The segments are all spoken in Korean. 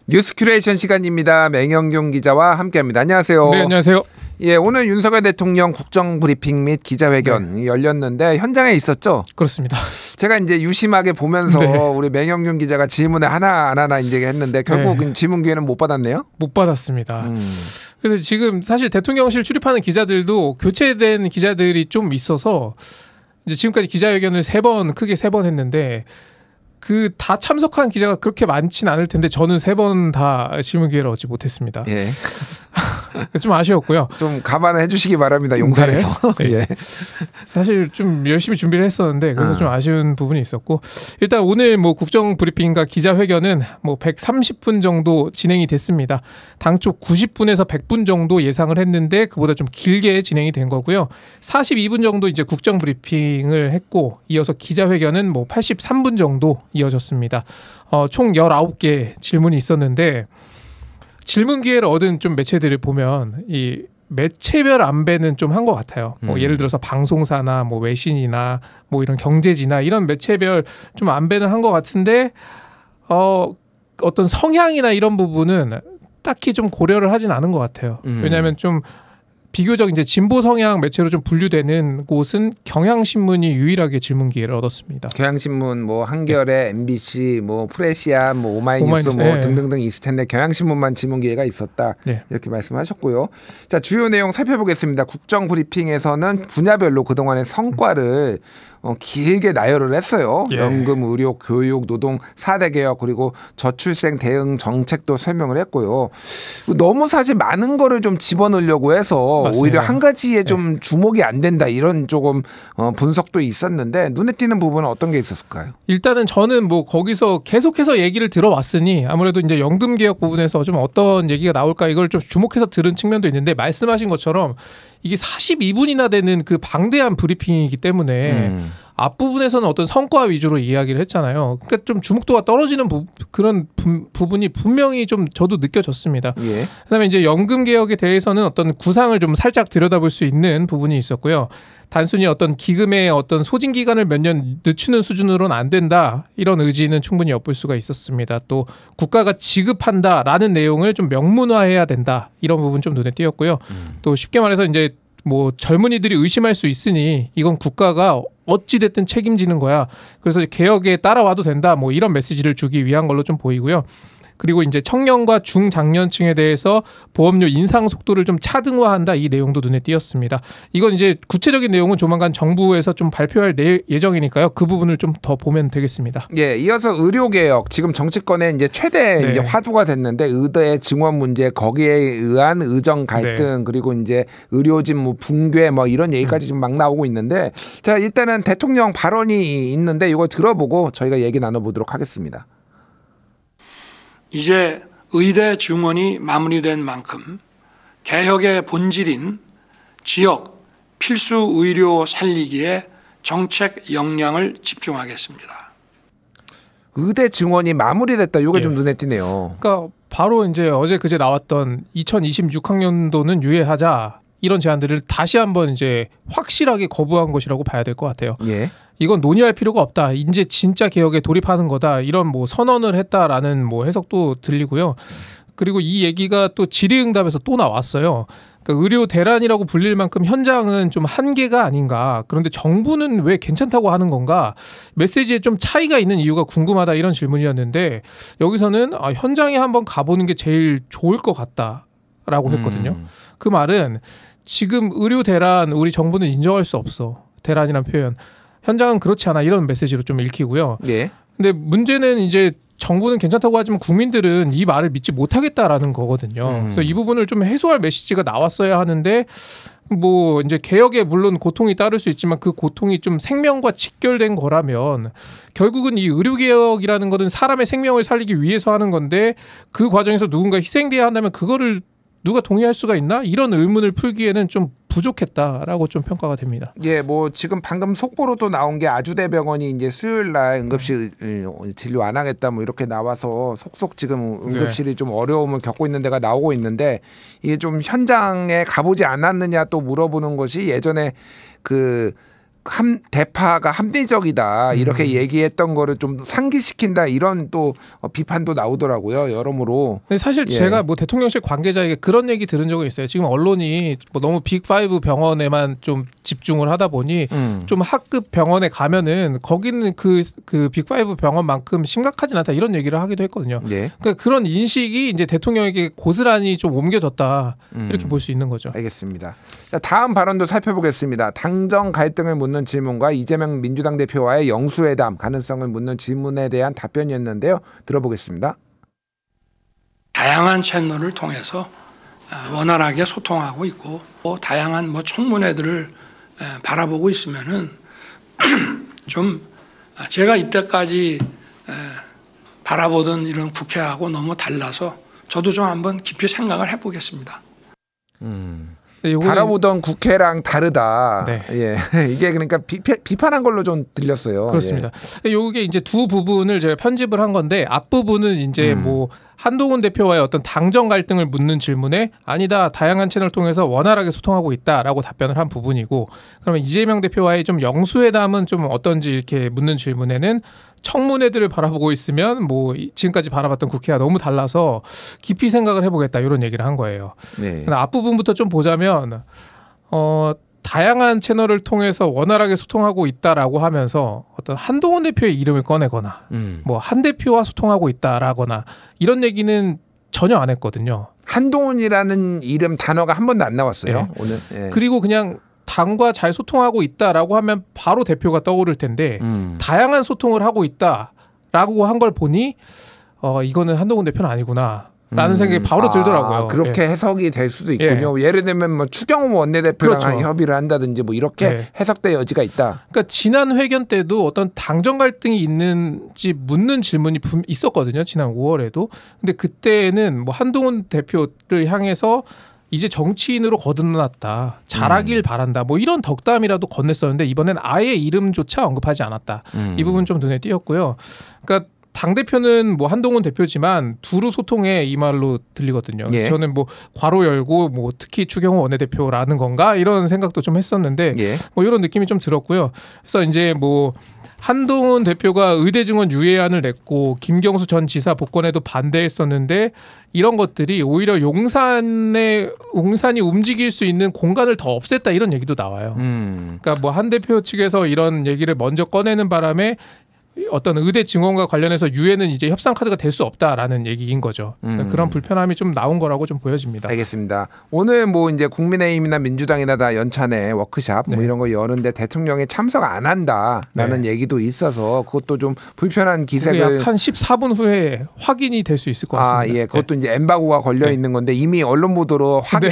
뉴스 큐레이션 시간입니다. 맹영균 기자와 함께합니다. 안녕하세요. 네, 안녕하세요. 예, 오늘 윤석열 대통령 국정 브리핑 및 기자회견 열렸는데 현장에 있었죠? 그렇습니다. 제가 이제 유심하게 보면서 우리 맹영균 기자가 질문을 하나 이제 했는데 결국 질문 기회는 못 받았네요. 못 받았습니다. 그래서 지금 사실 대통령실 출입하는 기자들도 교체된 기자들이 좀 있어서 이제 지금까지 기자회견을 크게 세 번 했는데. 그 다 참석한 기자가 그렇게 많진 않을 텐데 저는 3번 다 질문 기회를 얻지 못했습니다. 예. 좀 아쉬웠고요. 좀 감안해 주시기 바랍니다. 용산에서. 네. 예. 사실 좀 열심히 준비를 했었는데 그래서 좀 아쉬운 부분이 있었고 일단 오늘 뭐 국정 브리핑과 기자회견은 뭐 130분 정도 진행이 됐습니다. 당초 90분에서 100분 정도 예상을 했는데 그보다 좀 길게 진행이 된 거고요. 42분 정도 이제 국정 브리핑을 했고 이어서 기자회견은 뭐 83분 정도 이어졌습니다. 총 19개 질문이 있었는데 질문 기회를 얻은 좀 매체들을 보면 이 매체별 안배는 좀 한 것 같아요. 뭐 예를 들어서 방송사나 뭐 외신이나 뭐 이런 경제지나 이런 매체별 좀 안배는 한 것 같은데 어떤 성향이나 이런 부분은 딱히 좀 고려를 하진 않은 것 같아요. 왜냐하면 좀 비교적 이제 진보 성향 매체로 좀 분류되는 곳은 경향신문이 유일하게 질문 기회를 얻었습니다. 경향신문, 뭐 한겨레, MBC, 뭐 프레시아, 뭐 오마이뉴스 뭐 등등등 있을 텐데 경향신문만 질문 기회가 있었다. 이렇게 말씀하셨고요. 자, 주요 내용 살펴보겠습니다. 국정 브리핑에서는 분야별로 그동안의 성과를 길게 나열을 했어요. 연금, 의료, 교육, 노동 4대 개혁 그리고 저출생 대응 정책도 설명을 했고요. 너무 사실 많은 거를 좀 집어넣으려고 해서 맞습니다. 오히려 한 가지에 좀 주목이 안 된다 이런 조금 분석도 있었는데 눈에 띄는 부분은 어떤 게 있었을까요? 일단은 저는 뭐 거기서 계속해서 얘기를 들어왔으니 아무래도 이제 연금 개혁 부분에서 좀 어떤 얘기가 나올까 이걸 좀 주목해서 들은 측면도 있는데 말씀하신 것처럼 이게 42분이나 되는 그 방대한 브리핑이기 때문에 앞부분에서는 어떤 성과 위주로 이야기를 했잖아요. 그러니까 좀 주목도가 떨어지는 그런 부분이 분명히 좀 저도 느껴졌습니다. 그다음에 이제 연금 개혁에 대해서는 어떤 구상을 좀 살짝 들여다볼 수 있는 부분이 있었고요. 단순히 어떤 기금의 어떤 소진 기간을 몇 년 늦추는 수준으로는 안 된다. 이런 의지는 충분히 엿볼 수가 있었습니다. 또 국가가 지급한다라는 내용을 좀 명문화해야 된다. 이런 부분 좀 눈에 띄었고요. 또 쉽게 말해서 이제 뭐 젊은이들이 의심할 수 있으니 이건 국가가 어찌 됐든 책임지는 거야. 그래서 개혁에 따라와도 된다. 뭐 이런 메시지를 주기 위한 걸로 좀 보이고요. 그리고 이제 청년과 중장년층에 대해서 보험료 인상 속도를 좀 차등화한다 이 내용도 눈에 띄었습니다. 이건 이제 구체적인 내용은 조만간 정부에서 좀 발표할 예정이니까요. 그 부분을 좀 더 보면 되겠습니다. 예, 이어서 의료 개혁 지금 정치권의 이제 최대 이제 화두가 됐는데 의대 증원 문제 거기에 의한 의정 갈등 그리고 이제 의료진 뭐 붕괴 뭐 이런 얘기까지 좀 막 나오고 있는데 자 일단은 대통령 발언이 있는데 이거 들어보고 저희가 얘기 나눠보도록 하겠습니다. 이제 의대 증원이 마무리된 만큼 개혁의 본질인 지역 필수 의료 살리기에 정책 역량을 집중하겠습니다. 의대 증원이 마무리됐다. 이게 좀 눈에 띄네요. 그러니까 바로 이제 어제 그제 나왔던 2026학년도는 유예하자 이런 제안들을 다시 한번 이제 확실하게 거부한 것이라고 봐야 될 것 같아요. 이건 논의할 필요가 없다. 이제 진짜 개혁에 돌입하는 거다. 이런 뭐 선언을 했다라는 뭐 해석도 들리고요. 그리고 이 얘기가 또 질의응답에서 또 나왔어요. 그러니까 의료 대란이라고 불릴 만큼 현장은 좀 한계가 아닌가. 그런데 정부는 왜 괜찮다고 하는 건가? 메시지에 좀 차이가 있는 이유가 궁금하다 이런 질문이었는데 여기서는 현장에 한번 가보는 게 제일 좋을 것 같다라고 했거든요. 그 말은 지금 의료 대란 우리 정부는 인정할 수 없어. 대란이란 표현. 현장은 그렇지 않아 이런 메시지로 좀 읽히고요. 근데 문제는 이제 정부는 괜찮다고 하지만 국민들은 이 말을 믿지 못하겠다라는 거거든요. 그래서 이 부분을 좀 해소할 메시지가 나왔어야 하는데 뭐 이제 개혁에 물론 고통이 따를 수 있지만 그 고통이 좀 생명과 직결된 거라면 결국은 이 의료개혁이라는 거는 사람의 생명을 살리기 위해서 하는 건데 그 과정에서 누군가 희생돼야 한다면 그거를 누가 동의할 수가 있나? 이런 의문을 풀기에는 좀 부족했다라고 좀 평가가 됩니다. 예, 뭐 지금 방금 속보로도 나온 게 아주대병원이 이제 수요일 날 응급실 진료 안 하겠다 뭐 이렇게 나와서 속속 지금 응급실이 좀 어려움을 겪고 있는 데가 나오고 있는데 이게 좀 현장에 가보지 않았느냐 또 물어보는 것이 예전에 그 대파가 합리적이다 이렇게 얘기했던 거를 좀 상기시킨다 이런 또 비판도 나오더라고요. 여러모로. 근데 사실 제가 뭐 대통령실 관계자에게 그런 얘기 들은 적은 있어요. 지금 언론이 뭐 너무 빅5 병원에만 좀 집중을 하다 보니 좀 하급 병원에 가면은 거기는 그 빅5 병원만큼 심각하진 않다 이런 얘기를 하기도 했거든요. 그러니까 그런 인식이 이제 대통령에게 고스란히 좀 옮겨졌다 이렇게 볼 수 있는 거죠. 알겠습니다. 자, 다음 발언도 살펴보겠습니다. 당정 갈등을 묻는 질문과 이재명 민주당 대표와의 영수회담 가능성을 묻는 질문에 대한 답변이었는데요. 들어보겠습니다. 다양한 채널을 통해서 원활하게 소통하고 있고 다양한 뭐 청문회들을 바라보고 있으면은 좀 제가 이때까지 바라보던 이런 국회하고 너무 달라서 저도 좀 한번 깊이 생각을 해보겠습니다. 바라보던 국회랑 다르다. 네. 예. 이게 그러니까 비판한 걸로 좀 들렸어요. 그렇습니다. 이게 이제 두 부분을 제가 편집을 한 건데 앞부분은 이제 뭐 한동훈 대표와의 어떤 당정 갈등을 묻는 질문에 아니다. 다양한 채널을 통해서 원활하게 소통하고 있다라고 답변을 한 부분이고 그러면 이재명 대표와의 좀 영수회담은 좀 어떤지 이렇게 묻는 질문에는 청문회들을 바라보고 있으면 뭐 지금까지 바라봤던 국회와 너무 달라서 깊이 생각을 해보겠다 이런 얘기를 한 거예요. 네. 앞부분부터 좀 보자면 다양한 채널을 통해서 원활하게 소통하고 있다라고 하면서 어떤 한동훈 대표의 이름을 꺼내거나 뭐 한 대표와 소통하고 있다라거나 이런 얘기는 전혀 안 했거든요. 한동훈이라는 이름 단어가 한 번도 안 나왔어요. 네. 오늘. 그리고 그냥 당과 잘 소통하고 있다라고 하면 바로 대표가 떠오를 텐데 다양한 소통을 하고 있다라고 한 걸 보니 이거는 한동훈 대표는 아니구나. 라는 생각이 바로 들더라고요. 그렇게 해석이 될 수도 있군요. 예를 들면 뭐 추경호 원내대표랑 그렇죠. 협의를 한다든지 뭐 이렇게 해석될 여지가 있다. 그러니까 지난 회견 때도 어떤 당정 갈등이 있는지 묻는 질문이 있었거든요. 지난 5월에도. 근데 그때는 뭐 한동훈 대표를 향해서 이제 정치인으로 거듭났다. 잘하길 바란다. 뭐 이런 덕담이라도 건넸었는데 이번엔 아예 이름조차 언급하지 않았다. 이 부분 좀 눈에 띄었고요. 그러니까 당대표는 뭐 한동훈 대표지만 두루 소통해 이 말로 들리거든요. 그래서 저는 뭐 괄호 열고 뭐 특히 추경호 원내대표라는 건가 이런 생각도 좀 했었는데 뭐 이런 느낌이 좀 들었고요. 그래서 이제 뭐 한동훈 대표가 의대 증원 유예안을 냈고 김경수 전 지사 복권에도 반대했었는데 이런 것들이 오히려 용산이 움직일 수 있는 공간을 더 없앴다 이런 얘기도 나와요. 그러니까 뭐 한 대표 측에서 이런 얘기를 먼저 꺼내는 바람에 어떤 의대 증원과 관련해서 유예는 이제 협상 카드가 될 수 없다라는 얘기인 거죠. 그런 불편함이 좀 나온 거라고 좀 보여집니다. 알겠습니다. 오늘 뭐 이제 국민의힘이나 민주당이나 다 연찬회 워크샵 뭐 이런 거 여는데 대통령이 참석 안 한다라는 얘기도 있어서 그것도 좀 불편한 기색을 약 한 14분 후에 확인이 될 수 있을 것 같습니다. 예, 그것도 이제 엠바고가 걸려 있는 건데 이미 언론 보도로 확인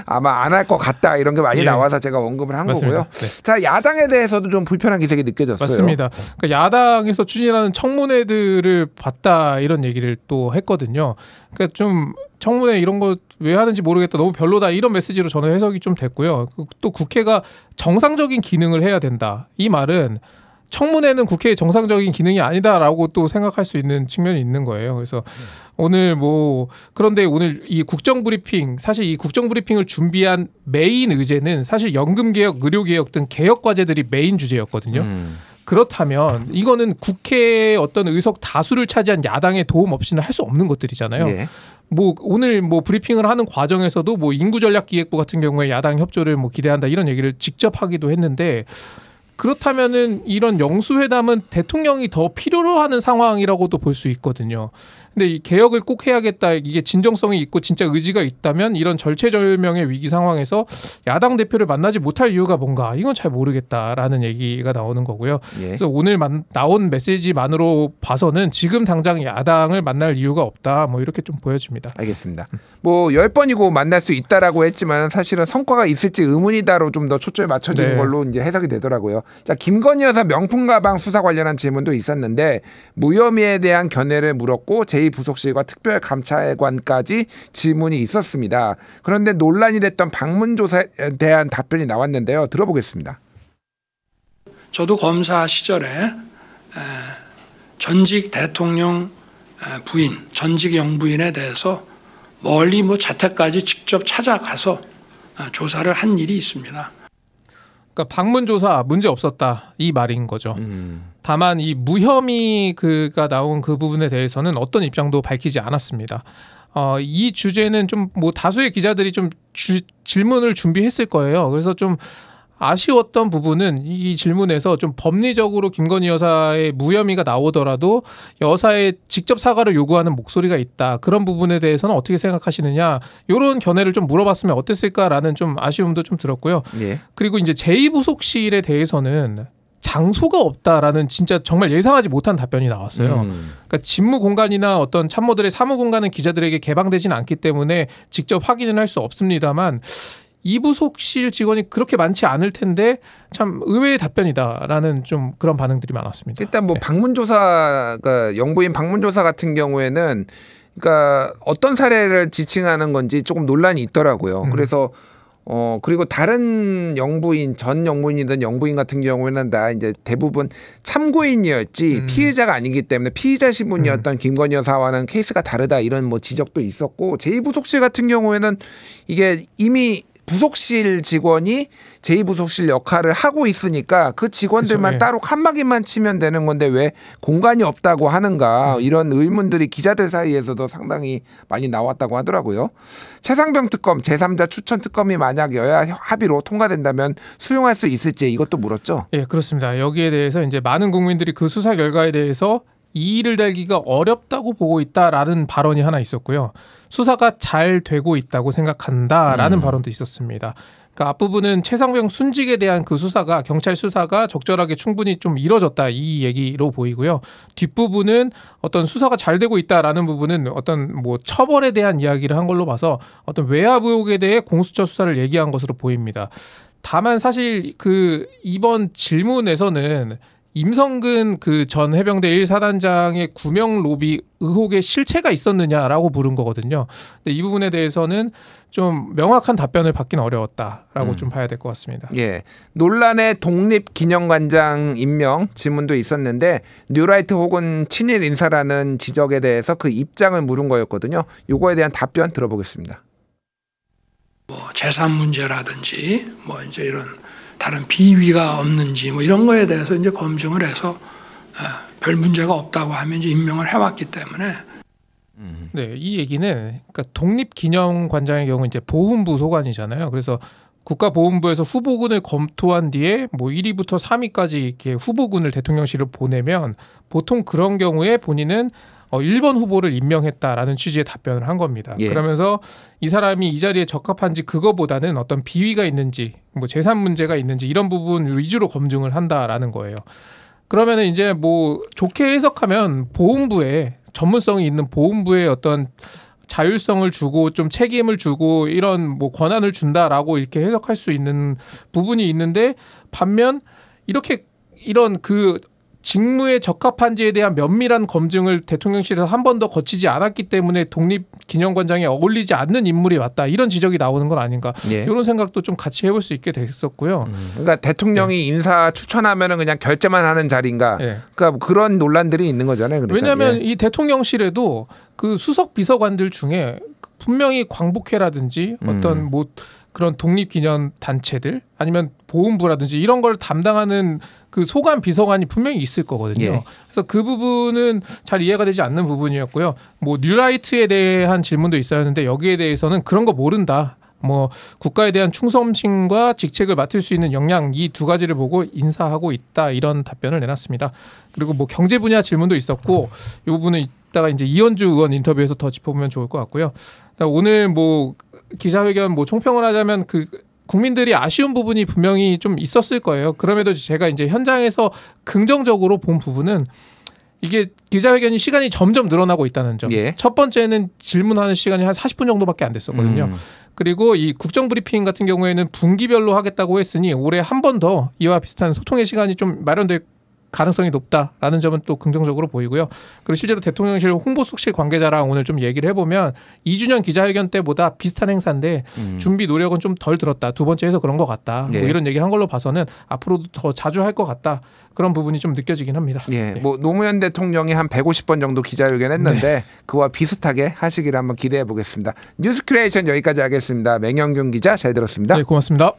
아마 안 할 것 같다 이런 게 많이 나와서 제가 언급을 한 거고요. 자, 야당에 대해서도 좀 불편한 기색이 느껴졌어요. 맞습니다. 그러니까 야당에서 추진하는 청문회들을 봤다 이런 얘기를 또 했거든요. 그러니까 좀 청문회 이런 거 왜 하는지 모르겠다. 너무 별로다. 이런 메시지로 저는 해석이 좀 됐고요. 또 국회가 정상적인 기능을 해야 된다. 이 말은 청문회는 국회의 정상적인 기능이 아니다라고 또 생각할 수 있는 측면이 있는 거예요. 그래서 오늘 그런데 오늘 이 국정브리핑 사실 이 국정브리핑을 준비한 메인 의제는 사실 연금개혁, 의료개혁 등 개혁 과제들이 메인 주제였거든요. 그렇다면 이거는 국회의 어떤 의석 다수를 차지한 야당의 도움 없이는 할 수 없는 것들이잖아요. 뭐 오늘 뭐 브리핑을 하는 과정에서도 뭐 인구전략기획부 같은 경우에 야당 협조를 뭐 기대한다 이런 얘기를 직접 하기도 했는데 그렇다면은 이런 영수회담은 대통령이 더 필요로 하는 상황이라고도 볼 수 있거든요. 근데 이 개혁을 꼭 해야겠다. 이게 진정성이 있고 진짜 의지가 있다면 이런 절체절명의 위기 상황에서 야당 대표를 만나지 못할 이유가 뭔가 이건 잘 모르겠다라는 얘기가 나오는 거고요. 그래서 오늘 나온 메시지만으로 봐서는 지금 당장 야당을 만날 이유가 없다. 뭐 이렇게 좀 보여집니다. 알겠습니다. 뭐 10번이고 만날 수 있다라고 했지만 사실은 성과가 있을지 의문이다로 좀 더 초점이 맞춰지는 걸로 이제 해석이 되더라고요. 자, 김건희 여사 명품 가방 수사 관련한 질문도 있었는데 무혐의에 대한 견해를 물었고 제2부속실과 특별감찰관까지 질문이 있었습니다. 그런데 논란이 됐던 방문조사에 대한 답변이 나왔는데요. 들어보겠습니다. 저도 검사 시절에 전직 대통령 부인, 전직 영부인에 대해서 멀리 자택까지 직접 찾아가서 조사를 한 일이 있습니다. 그러니까 방문 조사 문제 없었다 이 말인 거죠. 다만 이 무혐의가 나온 그 부분에 대해서는 어떤 입장도 밝히지 않았습니다. 이 주제는 좀 뭐 다수의 기자들이 좀 질문을 준비했을 거예요. 그래서 좀 아쉬웠던 부분은 이 질문에서 좀 법리적으로 김건희 여사의 무혐의가 나오더라도 여사의 직접 사과를 요구하는 목소리가 있다. 그런 부분에 대해서는 어떻게 생각하시느냐. 이런 견해를 좀 물어봤으면 어땠을까라는 좀 아쉬움도 좀 들었고요. 예. 그리고 이제 제2부속실에 대해서는 장소가 없다라는 진짜 정말 예상하지 못한 답변이 나왔어요. 그러니까 집무 공간이나 어떤 참모들의 사무 공간은 기자들에게 개방되지는 않기 때문에 직접 확인은 할 수 없습니다만 이 부속실 직원이 그렇게 많지 않을 텐데 참 의외의 답변이다라는 좀 그런 반응들이 많았습니다. 일단 뭐 방문조사, 그러니까 영부인 방문조사 같은 경우에는 그러니까 어떤 사례를 지칭하는 건지 조금 논란이 있더라고요. 그래서 그리고 다른 영부인, 전 영부인이든 영부인 같은 경우에는 다 이제 대부분 참고인이었지 피의자가 아니기 때문에 피의자 신분이었던 김건희 여사와는 케이스가 다르다 이런 뭐 지적도 있었고 제2부속실 같은 경우에는 이게 이미 부속실 직원이 제2부속실 역할을 하고 있으니까 그 직원들만 그렇죠, 예. 따로 칸막이만 치면 되는 건데 왜 공간이 없다고 하는가 이런 의문들이 기자들 사이에서도 상당히 많이 나왔다고 하더라고요. 최상병 특검 제3자 추천 특검이 만약 여야 합의로 통과된다면 수용할 수 있을지 이것도 물었죠. 예, 그렇습니다. 여기에 대해서 이제 많은 국민들이 그 수사 결과에 대해서 이의를 달기가 어렵다고 보고 있다라는 발언이 하나 있었고요. 수사가 잘 되고 있다고 생각한다라는 발언도 있었습니다. 그러니까 앞부분은 최상병 순직에 대한 그 수사가 경찰 수사가 적절하게 충분히 좀 이뤄졌다 이 얘기로 보이고요. 뒷부분은 어떤 수사가 잘 되고 있다라는 부분은 어떤 뭐 처벌에 대한 이야기를 한 걸로 봐서 어떤 외압 의혹에 대해 공수처 수사를 얘기한 것으로 보입니다. 다만 사실 그 이번 질문에서는 임성근 그 전 해병대 1사단장의 구명 로비 의혹의 실체가 있었느냐라고 물은 거거든요. 근데 이 부분에 대해서는 좀 명확한 답변을 받기는 어려웠다라고 좀 봐야 될 것 같습니다. 예, 논란의 독립기념관장 임명 질문도 있었는데 뉴라이트 혹은 친일 인사라는 지적에 대해서 그 입장을 물은 거였거든요. 요거에 대한 답변 들어보겠습니다. 뭐 재산 문제라든지 뭐 이제 이런 다른 비위가 없는지 뭐 이런 거에 대해서 이제 검증을 해서 별 문제가 없다고 하면 이제 임명을 해왔기 때문에. 네, 이 얘기는 그러니까 독립기념관장의 경우 이제 보훈부 소관이잖아요. 그래서 국가보훈부에서 후보군을 검토한 뒤에 뭐 1위부터 3위까지 이렇게 후보군을 대통령실을 보내면 보통 그런 경우에 본인은 1번 후보를 임명했다라는 취지의 답변을 한 겁니다. 예. 그러면서 이 사람이 이 자리에 적합한지 그거보다는 어떤 비위가 있는지 뭐 재산 문제가 있는지 이런 부분 위주로 검증을 한다라는 거예요. 그러면은 이제 뭐 좋게 해석하면 보훈부에 전문성이 있는 보훈부에 어떤 자율성을 주고 좀 책임을 주고 이런 뭐 권한을 준다라고 이렇게 해석할 수 있는 부분이 있는데 반면 이렇게 이런 그 직무에 적합한지에 대한 면밀한 검증을 대통령실에서 한 번 더 거치지 않았기 때문에 독립기념관장에 어울리지 않는 인물이 왔다. 이런 지적이 나오는 건 아닌가. 예. 이런 생각도 좀 같이 해볼 수 있게 됐었고요. 그러니까 대통령이 인사 추천하면은 그냥 결재만 하는 자리인가. 그러니까 그런 논란들이 있는 거잖아요. 그러니까. 왜냐하면 이 대통령실에도 그 수석 비서관들 중에 분명히 광복회라든지 어떤 뭐 그런 독립기념 단체들 아니면 보훈부라든지 이런 걸 담당하는 그 소관 비서관이 분명히 있을 거거든요. 예. 그래서 그 부분은 잘 이해가 되지 않는 부분이었고요. 뭐 뉴라이트에 대한 질문도 있었는데 여기에 대해서는 그런 거 모른다. 뭐 국가에 대한 충성심과 직책을 맡을 수 있는 역량 이 두 가지를 보고 인사하고 있다 이런 답변을 내놨습니다. 그리고 뭐 경제 분야 질문도 있었고 이 부분은 이따가 이제 이현주 의원 인터뷰에서 더 짚어보면 좋을 것 같고요. 오늘 뭐 기자회견 뭐 총평을 하자면 그 국민들이 아쉬운 부분이 분명히 좀 있었을 거예요. 그럼에도 제가 이제 현장에서 긍정적으로 본 부분은 이게 기자회견이 시간이 점점 늘어나고 있다는 점. 예. 첫 번째는 질문하는 시간이 한 40분 정도밖에 안 됐었거든요. 그리고 이 국정브리핑 같은 경우에는 분기별로 하겠다고 했으니 올해 한 번 더 이와 비슷한 소통의 시간이 좀 마련될 가능성이 높다라는 점은 또 긍정적으로 보이고요. 그리고 실제로 대통령실 홍보수석실 관계자랑 오늘 좀 얘기를 해보면 2주년 기자회견 때보다 비슷한 행사인데 준비 노력은 좀 덜 들었다. 두 번째에서 그런 것 같다. 예. 뭐 이런 얘기를 한 걸로 봐서는 앞으로도 더 자주 할 것 같다. 그런 부분이 좀 느껴지긴 합니다. 예, 뭐 노무현 대통령이 한 150번 정도 기자회견 했는데 네. 그와 비슷하게 하시기를 한번 기대해 보겠습니다. 뉴스 큐레이션 여기까지 하겠습니다. 맹영균 기자 잘 들었습니다. 네, 고맙습니다.